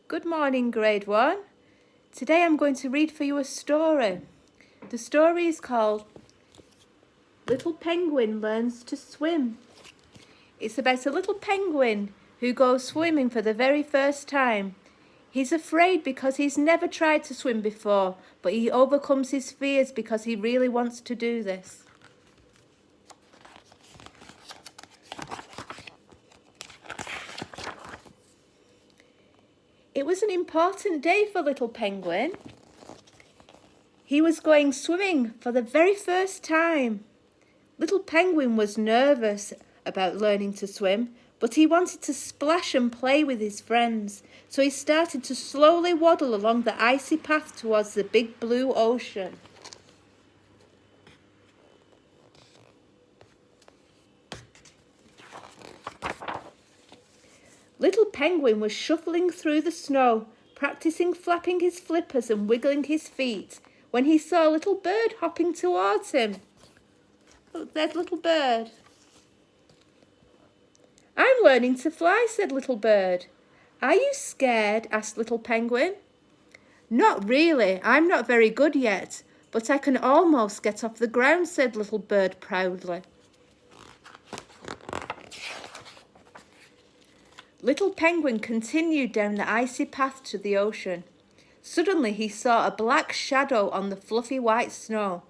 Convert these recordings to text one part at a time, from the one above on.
Good morning, Grade 1. Today I'm going to read for you a story. The story is called Little Penguin Learns to Swim. It's about a little penguin who goes swimming for the very first time. He's afraid because he's never tried to swim before, but he overcomes his fears because he really wants to do this. It was an important day for little penguin. He was going swimming for the very first time. Little penguin was nervous about learning to swim, but he wanted to splash and play with his friends, so he started to slowly waddle along the icy path towards the big blue ocean. Little penguin was shuffling through the snow, practicing flapping his flippers and wiggling his feet, when he saw a little bird hopping towards him. Look, there's little bird. I'm learning to fly, said little bird. Are you scared? Asked little penguin. Not really, I'm not very good yet, but I can almost get off the ground, said little bird proudly. Little penguin continued down the icy path to the ocean. Suddenly he saw a black shadow on the fluffy white snow.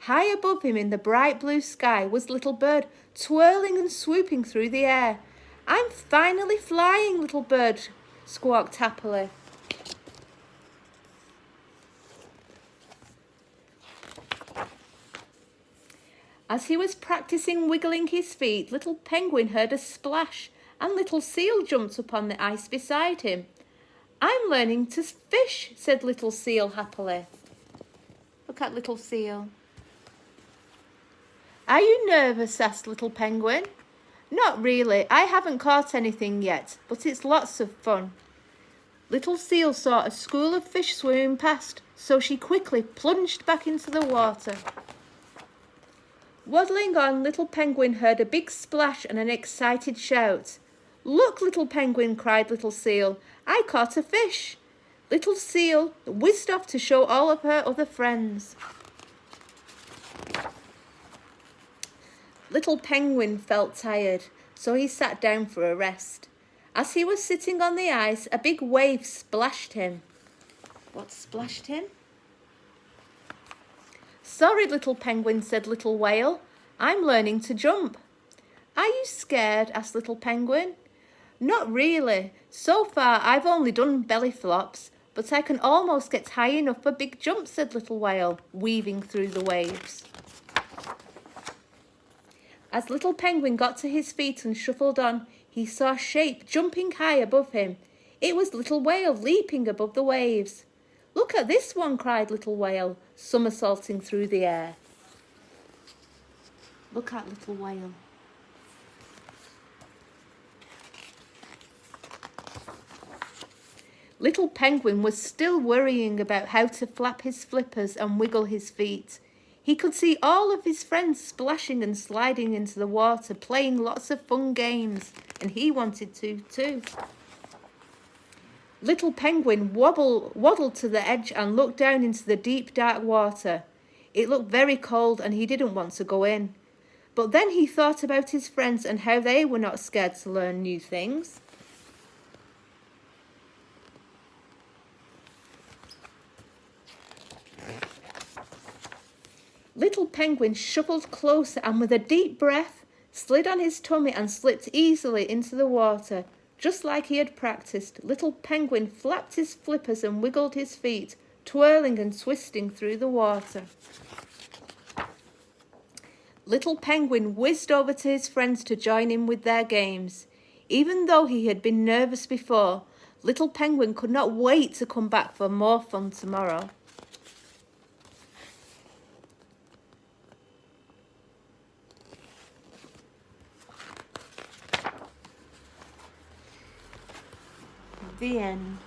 High above him in the bright blue sky was little bird, twirling and swooping through the air. I'm finally flying, little bird squawked happily. As he was practicing wiggling his feet, little penguin heard a splash, and little seal jumped up on the ice beside him. I'm learning to fish, said little seal happily. Look at little seal. Are you nervous? Asked little penguin. Not really, I haven't caught anything yet, but it's lots of fun. Little seal saw a school of fish swimming past, so she quickly plunged back into the water. Waddling on, little penguin heard a big splash and an excited shout. Look, little penguin, cried little seal, I caught a fish. Little seal whizzed off to show all of her other friends. Little penguin felt tired, so he sat down for a rest. As he was sitting on the ice, a big wave splashed him. What splashed him? Sorry, little penguin, said little whale. I'm learning to jump. Are you scared? Asked little penguin. Not really. So far I've only done belly flops, but I can almost get high enough for big jumps, said little whale, weaving through the waves. As little penguin got to his feet and shuffled on, he saw a shape jumping high above him. It was little whale leaping above the waves. Look at this one, cried little whale, somersaulting through the air. Look at little whale. Little penguin was still worrying about how to flap his flippers and wiggle his feet. He could see all of his friends splashing and sliding into the water, playing lots of fun games, and he wanted to too. Little penguin waddled to the edge and looked down into the deep dark water. It looked very cold and he didn't want to go in. But then he thought about his friends and how they were not scared to learn new things. Little penguin shuffled closer and with a deep breath, slid on his tummy and slipped easily into the water. Just like he had practiced, little penguin flapped his flippers and wiggled his feet, twirling and twisting through the water. Little penguin whizzed over to his friends to join in with their games. Even though he had been nervous before, little penguin could not wait to come back for more fun tomorrow. The end.